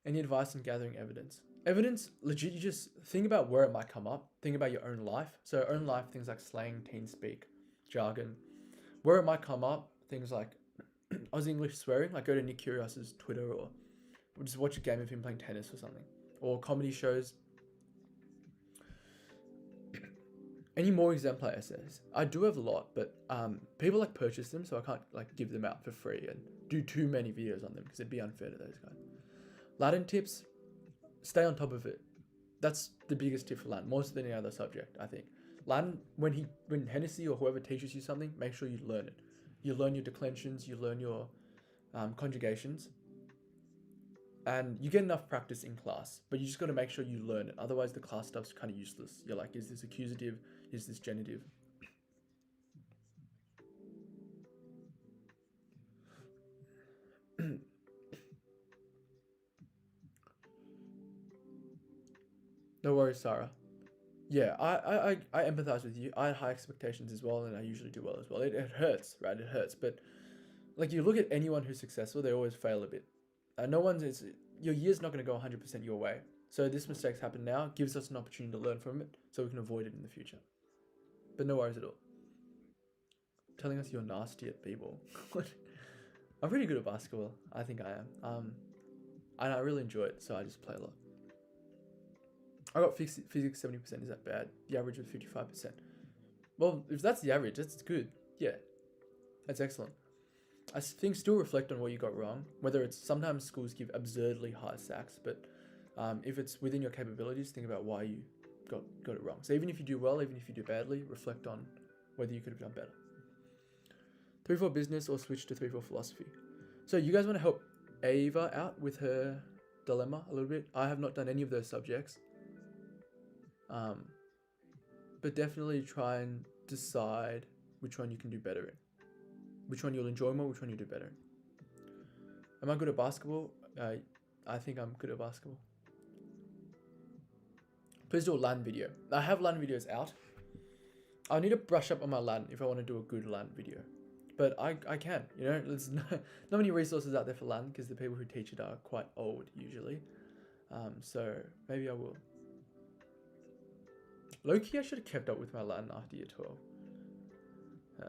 Any advice on gathering evidence? Evidence, legit, you just think about where it might come up. Think about your own life. So own life, things like slang, teen speak, jargon. Where it might come up, things like Aussie English swearing, like go to Nick Kyrgios's Twitter or just watch a game of him playing tennis or something. Or comedy shows. Any more exemplar essays? I do have a lot, but people like purchase them, so I can't like give them out for free and do too many videos on them because it'd be unfair to those guys. Latin tips, stay on top of it. That's the biggest tip for Latin, more so than any other subject, I think. Latin, when Hennessy or whoever teaches you something, make sure you learn it. You learn your declensions, you learn your conjugations, and you get enough practice in class, but you just got to make sure you learn it. Otherwise, the class stuff's kind of useless. You're like, is this accusative? Is this genitive? No worries, Sarah. Yeah, I empathize with you. I had high expectations as well, and I usually do well as well. It hurts, right? It hurts, but like you look at anyone who's successful, they always fail a bit. Your year's not going to go 100% your way. So this mistake's happened now, gives us an opportunity to learn from it, so we can avoid it in the future. But no worries at all. Telling us you're nasty at b-ball. I'm pretty good at basketball. I think I am. And I really enjoy it, so I just play a lot. I got physics 70%. Is that bad? The average was 55%. Well, if that's the average, that's good. Yeah, that's excellent. I think still reflect on what you got wrong. Whether it's sometimes schools give absurdly high SACs, but if it's within your capabilities, think about why you got it wrong. So even if you do well, even if you do badly, reflect on whether you could have done better. 3-4 business or switch to 3-4 philosophy. So you guys want to help Ava out with her dilemma a little bit? I have not done any of those subjects. But definitely try and decide which one you can do better in. Which one you'll enjoy more, which one you do better in. Am I good at basketball? I think I'm good at basketball. Please do a LAN video. I have LAN videos out. I need to brush up on my LAN if I want to do a good LAN video. But I can, there's not many resources out there for LAN because the people who teach it are quite old usually. So maybe I will. Low-key, I should have kept up with my Latin after year 12. Yeah.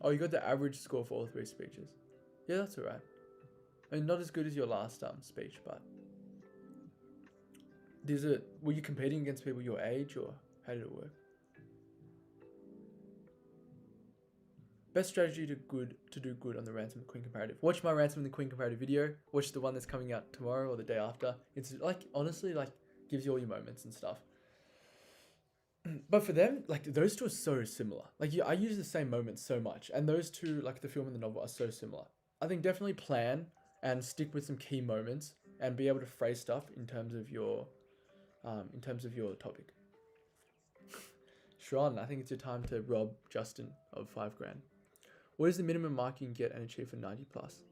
Oh, you got the average score for all 3 speeches. Yeah, that's alright. I mean, not as good as your last speech, but were you competing against people your age, or how did it work? Best strategy to do good on the Ransom and Queen Comparative. Watch my Ransom and the Queen Comparative video. Watch the one that's coming out tomorrow or the day after. It's like, honestly, like, gives you all your moments and stuff. But for them, like, those two are so similar. Like, I use the same moments so much, and those two, like the film and the novel, are so similar. I think definitely plan and stick with some key moments and be able to phrase stuff in terms of your topic. Sharon, I think it's your time to rob Justin of $5,000. What is the minimum mark you can get and achieve for 90 plus?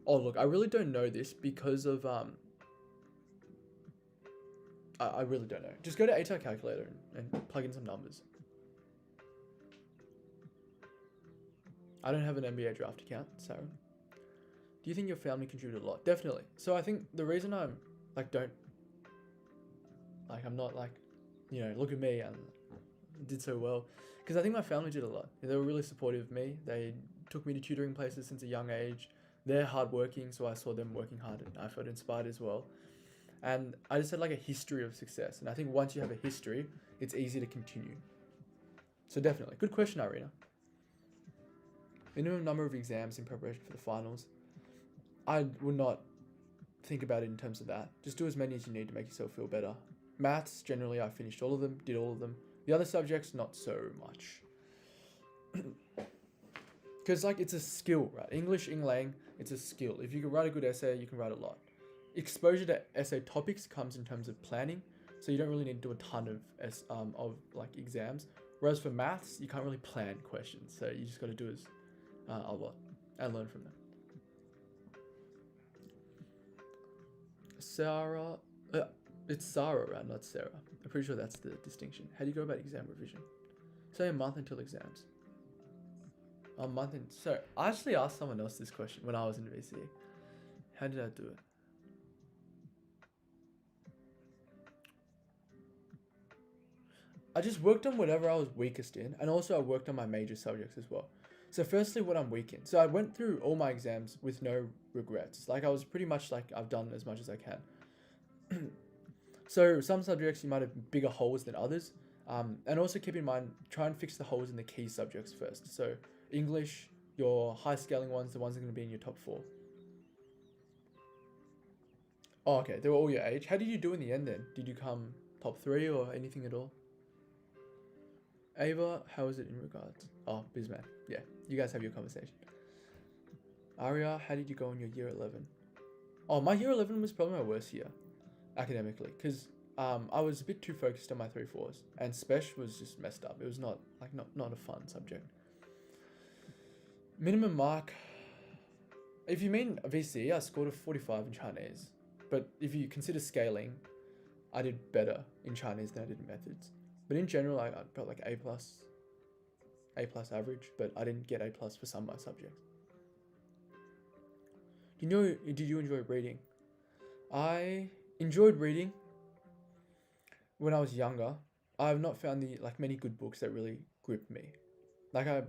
Oh, look, I really don't know this because of I really don't know. Just go to ATAR calculator and plug in some numbers. I don't have an NBA draft account, Sarah. Do you think your family contributed a lot? Definitely. So I think the reason I'm like I'm not like, look at me, and did so well, because I think my family did a lot. They were really supportive of me. They took me to tutoring places since a young age. They're hardworking, so I saw them working hard, and I felt inspired as well. And I just had like a history of success, and I think once you have a history, it's easy to continue. So definitely, good question, Irina. Minimum number of exams in preparation for the finals. I would not think about it in terms of that. Just do as many as you need to make yourself feel better. Maths, generally, I finished all of them, did all of them. The other subjects, not so much. Because, like, it's a skill, right? English, Lang, it's a skill. If you can write a good essay, you can write a lot. Exposure to essay topics comes in terms of planning, so you don't really need to do a ton of exams. Whereas for maths, you can't really plan questions, so you just got to do a lot and learn from them. Sarah, it's Sarah, right? Not Sarah. I'm pretty sure that's the distinction. How do you go about exam revision? Say a month until exams. A month in. So I actually asked someone else this question when I was in VCE. How did I do it? I just worked on whatever I was weakest in, and also I worked on my major subjects as well. So firstly, what I'm weak in. So I went through all my exams with no regrets. Like, I was pretty much like, I've done as much as I can. So some subjects you might have bigger holes than others. And also keep in mind, try and fix the holes in the key subjects first. So English, your high scaling ones, the ones that are going to be in your top 4. Oh, okay, they were all your age. How did you do in the end then? Did you come top 3 or anything at all? Ava, how is it in regards? Oh, Bizman. Yeah, you guys have your conversation. Aria, how did you go in your year 11? Oh, my year 11 was probably my worst year, academically, because I was a bit too focused on my 3/4s, and Spec was just messed up. It was not a fun subject. Minimum mark, if you mean VC, I scored a 45 in Chinese, but if you consider scaling, I did better in Chinese than I did in methods. But in general, I got like A plus average, but I didn't get A plus for some of my subjects. Did you enjoy reading? I enjoyed reading when I was younger. I have not found many good books that really grip me. It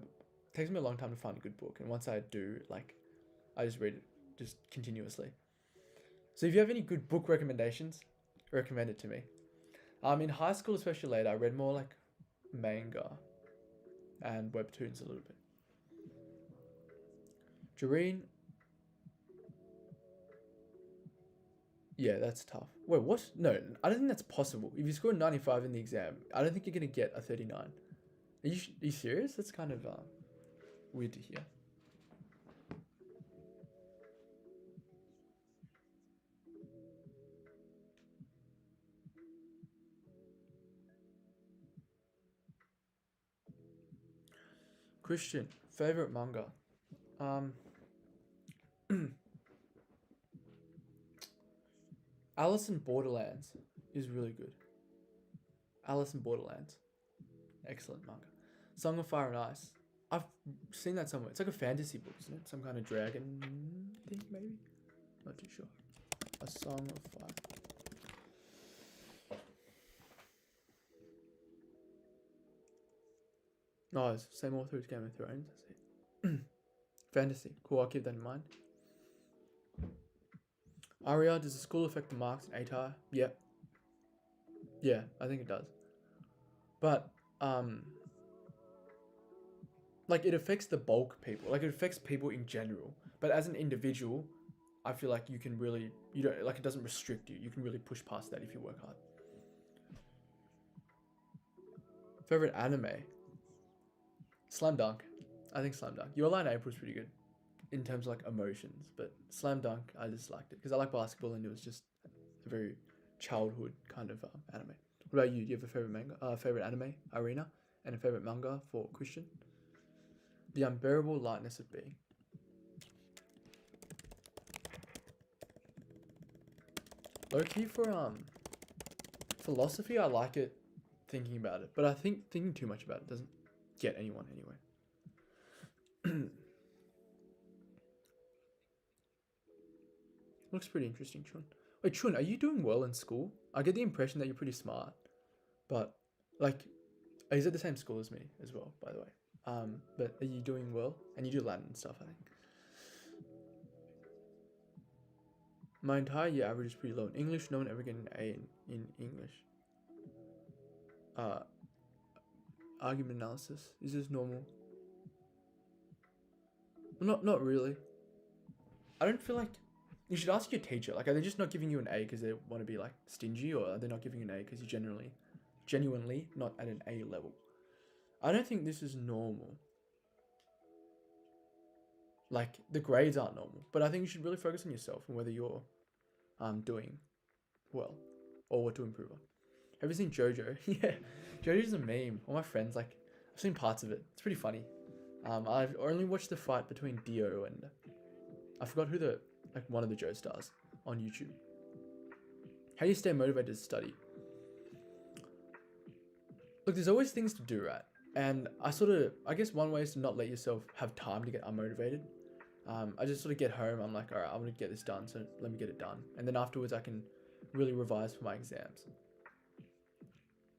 takes me a long time to find a good book, and once I do, I just read it just continuously. So if you have any good book recommendations, recommend it to me. In high school, especially later, I read more like manga and webtoons a little bit. Jareen. Yeah, that's tough. Wait, what? No, I don't think that's possible. If you score 95 in the exam, I don't think you're going to get a 39. Are you serious? That's kind of weird to hear. Christian, favorite manga? Alice in Borderlands is really good. Alice in Borderlands. Excellent manga. Song of Fire and Ice. I've seen that somewhere. It's like a fantasy book, isn't it? Some kind of dragon thing, maybe? Not too sure. A Song of Fire. No, it's the same author as Game of Thrones. I see. Fantasy. Cool, I'll keep that in mind. Aria, does the school affect the marks in ATAR? Yep. Yeah, I think it does. But, like, it affects the bulk people. Like, it affects people in general. But as an individual, I feel like you can really, you don't, like, it doesn't restrict you. You can really push past that if you work hard. Favorite anime? Slam Dunk. I think Slam Dunk. Your Line April's pretty good in terms of like emotions, but Slam Dunk, I just liked it because I like basketball and it was just a very childhood kind of anime. What about you? Do you have a favorite manga, favorite anime, Arena, and a favorite manga for Christian? The Unbearable Lightness of Being. Low key for philosophy, I like it thinking about it, but I think thinking too much about it doesn't get anyone anywhere. Looks pretty interesting, Chun. Wait, Chun, are you doing well in school? I get the impression that you're pretty smart, but like, he's at the same school as me as well, by the way. But are you doing well? And you do Latin and stuff, I think. My entire year average is pretty low in English. No one ever get an A in English. Argument analysis. Is this normal? Well, not really. I don't feel like you should ask your teacher. Like, are they just not giving you an A because they want to be like stingy, or are they not giving you an A because you're genuinely not at an A level? I don't think this is normal. Like, the grades aren't normal, but I think you should really focus on yourself and whether you're doing well or what to improve on. Have you seen JoJo? Yeah, JoJo's a meme. All my friends, like, I've seen parts of it. It's pretty funny. I've only watched the fight between Dio and I forgot who one of the Joe stars on YouTube. How do you stay motivated to study? Look, there's always things to do, right? And I guess one way is to not let yourself have time to get unmotivated. I just sort of get home, I'm like, all right, I'm going to get this done, so let me get it done. And then afterwards, I can really revise for my exams.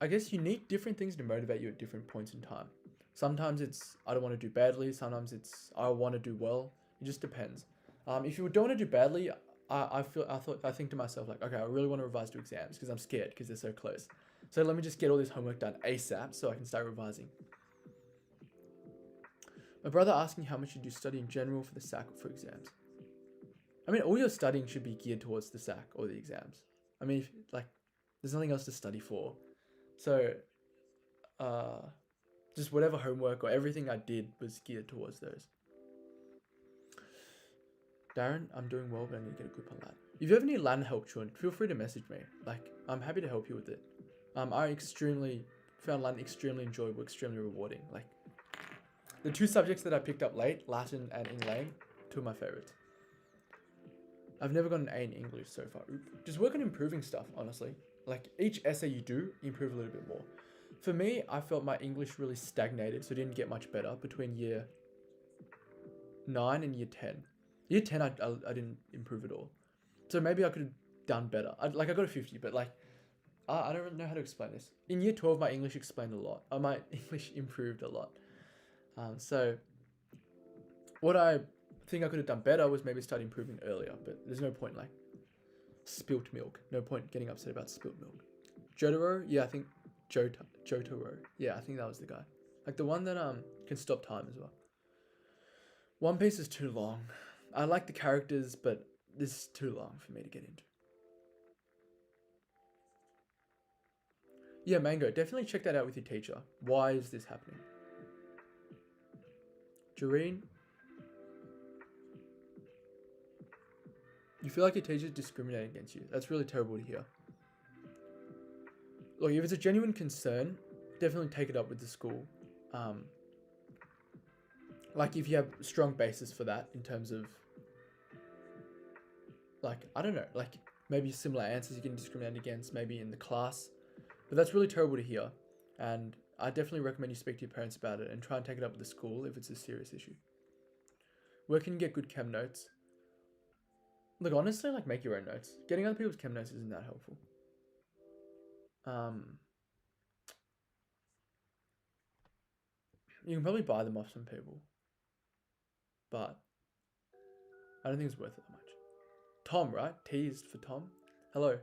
I guess you need different things to motivate you at different points in time. Sometimes it's, I don't want to do badly. Sometimes it's, I want to do well. It just depends. If you don't want to do badly, I think to myself, like, okay, I really want to revise to exams because I'm scared because they're so close. So let me just get all this homework done ASAP so I can start revising. My brother asked me how much you do study in general for the SAC or for exams. I mean, all your studying should be geared towards the SAC or the exams. I mean, there's nothing else to study for. So, just whatever homework or everything I did was geared towards those. Darren, I'm doing well, but I need to get a grip on that. If you ever need Latin help, Chun, feel free to message me. Like, I'm happy to help you with it. I found Latin extremely enjoyable, extremely rewarding. Like, the two subjects that I picked up late, Latin and Inglang, two of my favorites. I've never got an A in English so far. Just work on improving stuff, honestly. Like, each essay you do, improve a little bit more. For me, I felt my English really stagnated, so it didn't get much better between year 9 and year 10. Year 10, I didn't improve at all. So maybe I could have done better. I got a 50, but I don't really know how to explain this. In year 12, my English explained a lot. My English improved a lot. So what I think I could have done better was maybe start improving earlier, but there's no point spilt milk. No point getting upset about spilt milk. Jotaro? Yeah, I think Jotaro. Yeah, I think that was the guy. Like the one that can stop time as well. One Piece is too long. I like the characters, but this is too long for me to get into. Yeah, Mango, definitely check that out with your teacher. Why is this happening? Jareen? You feel like your teacher's discriminating against you. That's really terrible to hear. Look, if it's a genuine concern, definitely take it up with the school. Like if you have a strong basis for that in terms of, I don't know, maybe similar answers you can discriminate against, maybe in the class. But that's really terrible to hear. And I definitely recommend you speak to your parents about it and try and take it up with the school if it's a serious issue. Where can you get good chem notes? Look, honestly, like make your own notes. Getting other people's chem notes isn't that helpful. You can probably buy them off some people, but I don't think it's worth it that much. Tom, right? Teased for Tom. Hello.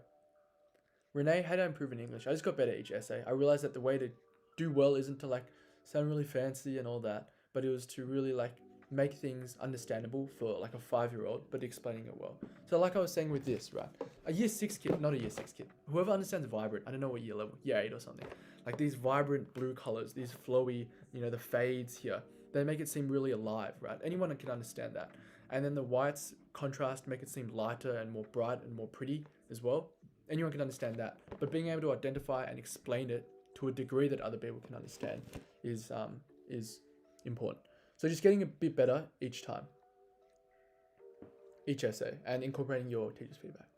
Renee, how do I improve in English? I just got better each essay. I realized that the way to do well isn't to like sound really fancy and all that, but it was to really like make things understandable for like a 5-year-old, but explaining it well. So like I was saying with this, right? A year 6 kid, not a year 6 kid. Whoever understands vibrant, I don't know what year level, year 8 or something. Like these vibrant blue colors, these flowy, the fades here, they make it seem really alive, right? Anyone can understand that. And then the whites contrast make it seem lighter and more bright and more pretty as well. Anyone can understand that, but being able to identify and explain it to a degree that other people can understand is important. So just getting a bit better each time, each essay, and incorporating your teacher's feedback.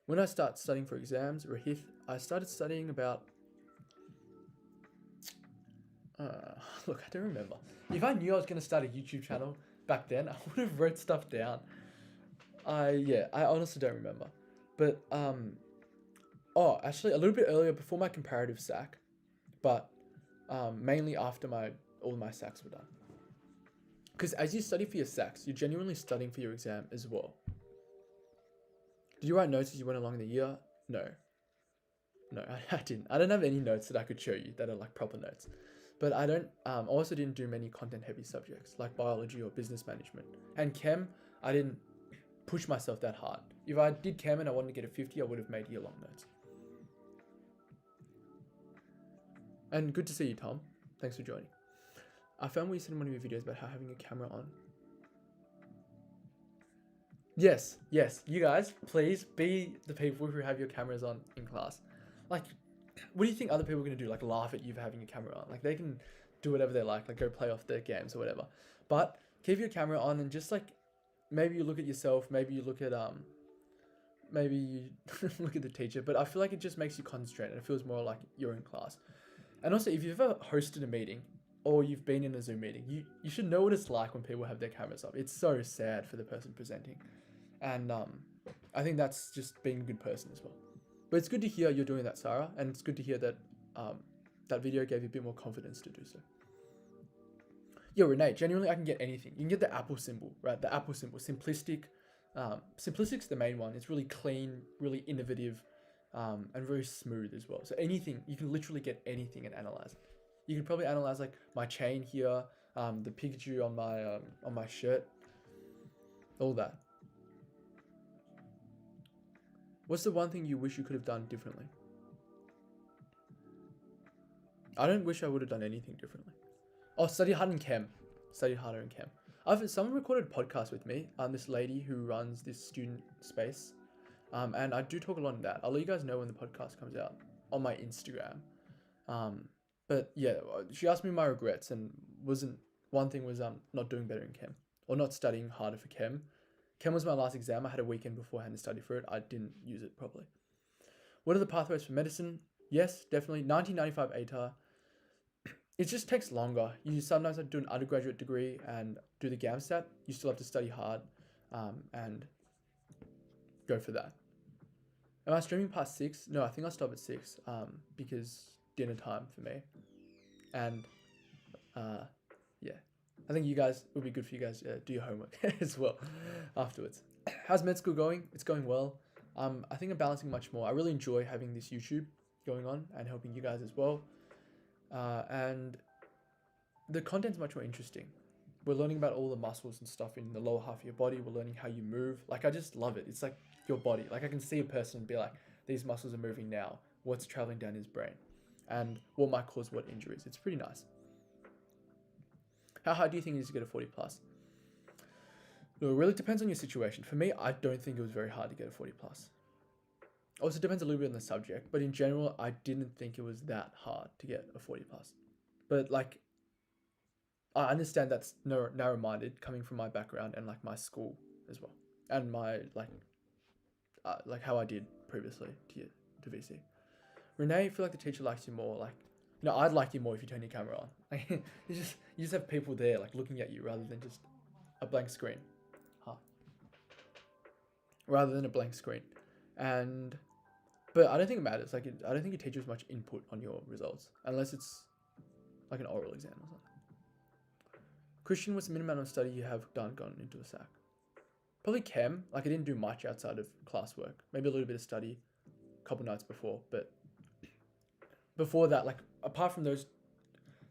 When I start studying for exams, Rahith, I started studying about. Look, I don't remember. If I knew I was going to start a YouTube channel back then, I would have wrote stuff down. I honestly don't remember. But actually a little bit earlier before my comparative sack, but mainly after all my sacks were done. Because as you study for your sacks, you're genuinely studying for your exam as well. Did you write notes as you went along in the year? No, I didn't. I don't have any notes that I could show you that are like proper notes. But I don't. Also didn't do many content-heavy subjects like biology or business management. And chem, I didn't push myself that hard. If I did chem and I wanted to get a 50, I would have made year-long notes. And good to see you, Tom. Thanks for joining. I found what you said in one of your videos about how having a camera on. Yes, you guys, please be the people who have your cameras on in class. Like, what do you think other people are going to do? Like, laugh at you for having your camera on? Like, they can do whatever they like go play off their games or whatever. But keep your camera on and just like, maybe you look at yourself, maybe you look at maybe you look at the teacher, but I feel like it just makes you concentrate and it feels more like you're in class. And also, if you've ever hosted a meeting or you've been in a Zoom meeting, you should know what it's like when people have their cameras up. It's so sad for the person presenting. And I think that's just being a good person as well. But it's good to hear you're doing that, Sarah, and it's good to hear that that video gave you a bit more confidence to do so. Yeah, Renee, genuinely I can get anything. You can get the Apple symbol, right? The Apple symbol, simplistic. Simplistic's the main one. It's really clean, really innovative, and very smooth as well. So anything, you can literally get anything and analyze it. You can probably analyze like my chain here, the Pikachu on my shirt, all that. What's the one thing you wish you could have done differently? I don't wish I would have done anything differently. Oh, study hard in chem. Study harder in chem. Someone recorded a podcast with me. This lady who runs this student space. And I do talk a lot on that. I'll let you guys know when the podcast comes out on my Instagram. But yeah, she asked me my regrets, and one thing was not doing better in chem or not studying harder for chem. Chem was my last exam. I had a weekend beforehand to study for it. I didn't use it properly. What are the pathways for medicine? Yes, definitely. 1995 ATAR. It just takes longer. You sometimes have to do an undergraduate degree and do the GAMSAT. You still have to study hard and go for that. Am I streaming past 6? No, I think I'll stop at 6 because dinner time for me. And yeah. I think it would be good for you guys to do your homework as well afterwards. How's med school going? It's going well. I think I'm balancing much more. I really enjoy having this YouTube going on and helping you guys as well. And the content's much more interesting. We're learning about all the muscles and stuff in the lower half of your body. We're learning how you move. Like, I just love it. It's like your body. Like, I can see a person and be like, these muscles are moving now. What's traveling down his brain? And what might cause what injuries. It's pretty nice. How hard do you think it is to get a 40 plus? Look, it really depends on your situation. For me, I don't think it was very hard to get a 40 plus. Also, it depends a little bit on the subject, but in general, I didn't think it was that hard to get a 40 plus. But like, I understand that's narrow-minded coming from my background and like my school as well, and my like how I did previously to VC. Renee, I feel like the teacher likes you more. Like, I'd like you more if you turn your camera on. Like, you just have people there like looking at you rather than just a blank screen. Huh. rather than a blank screen. But I don't think it matters. I don't think it teaches much input on your results unless it's like an oral exam or something. Christian, what's the minimum amount of study you have gone into a SAC? Probably chem. Like I didn't do much outside of classwork. Maybe a little bit of study a couple nights before. But before that, like apart from those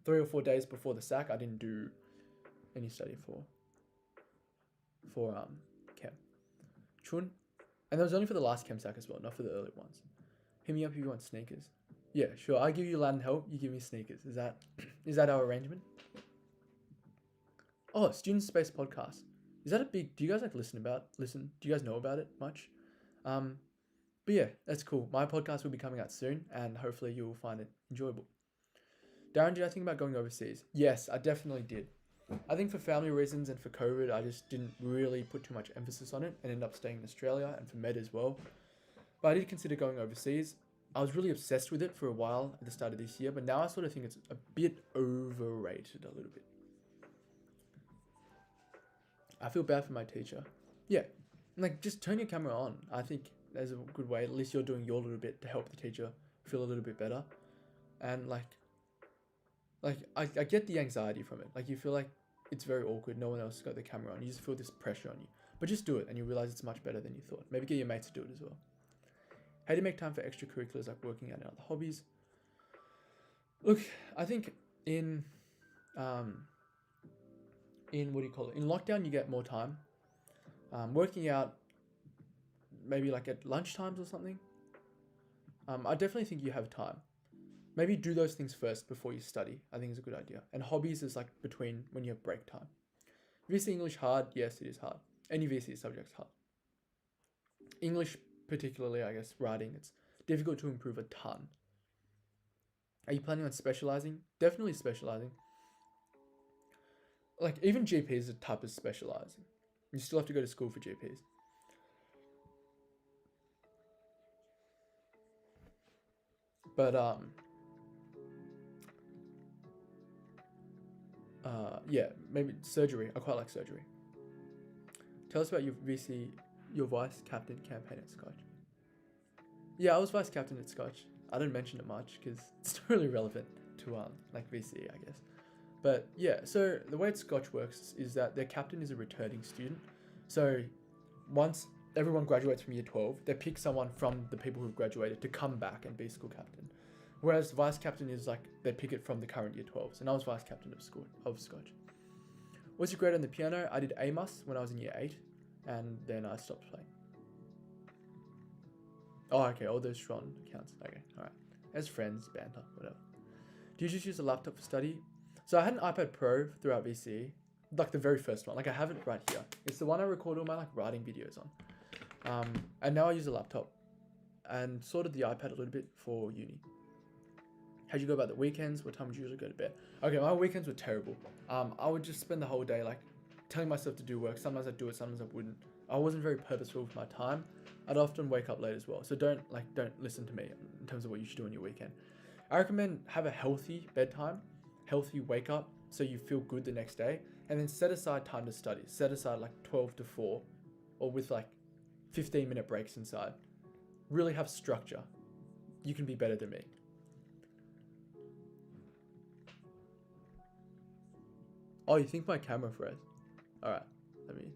3 or 4 days before the SAC, I didn't do any study for chem. Chun. And that was only for the last chem SAC as well, not for the early ones. Hit me up if you want sneakers. Yeah, sure. I give you Latin help, you give me sneakers. Is that our arrangement? Oh, Student Space Podcast. Is that a big... Do you guys like listen? Do you guys know about it much? But yeah, that's cool. My podcast will be coming out soon, and hopefully you will find it enjoyable. Darren, did I think about going overseas? Yes, I definitely did. I think for family reasons and for COVID, I just didn't really put too much emphasis on it and ended up staying in Australia and for med as well. But I did consider going overseas. I was really obsessed with it for a while at the start of this year, but now I sort of think it's a bit overrated a little bit. I feel bad for my teacher. Yeah, like just turn your camera on. I think there's a good way. At least you're doing your little bit to help the teacher feel a little bit better. And I get the anxiety from it. Like you feel like it's very awkward. No one else has got the camera on. You just feel this pressure on you. But just do it and you realize it's much better than you thought. Maybe get your mates to do it as well. How do you make time for extracurriculars like working out and other hobbies? Look, I think in what do you call it? In lockdown, you get more time. Working out, maybe like at lunchtimes or something. I definitely think you have time. Maybe do those things first before you study. I think is a good idea. And hobbies is like between when you have break time. VC English hard? Yes, it is hard. Any VC subject's hard. English particularly, I guess, writing, it's difficult to improve a ton. Are you planning on specializing? Definitely specializing. Like even GPs is a type of specializing. You still have to go to school for GPs. But yeah, maybe surgery. I quite like surgery. Tell us about your vice captain campaign at Scotch. Yeah, I was vice captain at Scotch. I didn't mention it much because it's not really relevant to like VC, I guess. But yeah, so the way Scotch works is that their captain is a returning student. So once everyone graduates from year 12, they pick someone from the people who've graduated to come back and be school captain. Whereas vice captain is like they pick it from the current year 12s, and I was vice captain of Scotch. What's your grade on the piano? I did A-mus when I was in year 8, and then I stopped playing. Oh, okay, all those Tron accounts. Okay, alright. As friends, banter, whatever. Do you just use a laptop for study? So I had an iPad Pro throughout VCE, like the very first one. Like I have it right here. It's the one I record all my like writing videos on. And now I use a laptop and sort of the iPad a little bit for uni. How'd you go about the weekends? What time would you usually go to bed? Okay, my weekends were terrible. I would just spend the whole day like telling myself to do work. Sometimes I'd do it, sometimes I wouldn't. I wasn't very purposeful with my time. I'd often wake up late as well. So don't listen to me in terms of what you should do on your weekend. I recommend have a healthy bedtime, healthy wake up, so you feel good the next day, and then set aside time to study. Set aside like 12 to 4, or with like 15-minute breaks inside. Really have structure. You can be better than me. Oh, you think my camera froze? Alright, let me...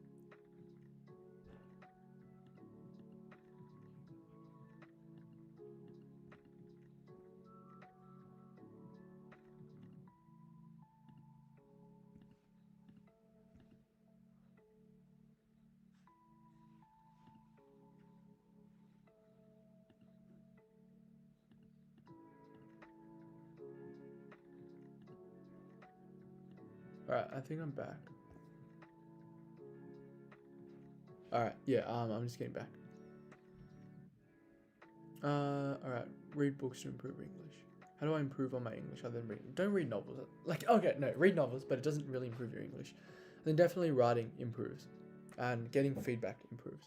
Alright, I think I'm back. Alright, yeah, I'm just getting back. Alright, read books to improve English. How do I improve on my English other than reading? Don't read novels. Like, okay, no, read novels, but it doesn't really improve your English. Then definitely writing improves. And getting feedback improves.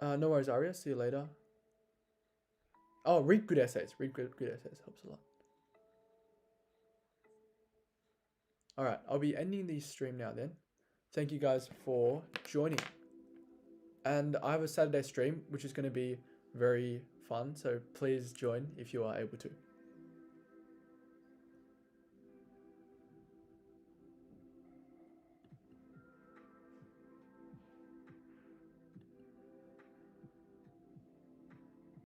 No worries, Aria. See you later. Oh, read good essays. Read good essays. Helps a lot. Alright, I'll be ending the stream now then. Thank you guys for joining. And I have a Saturday stream, which is going to be very fun. So please join if you are able to.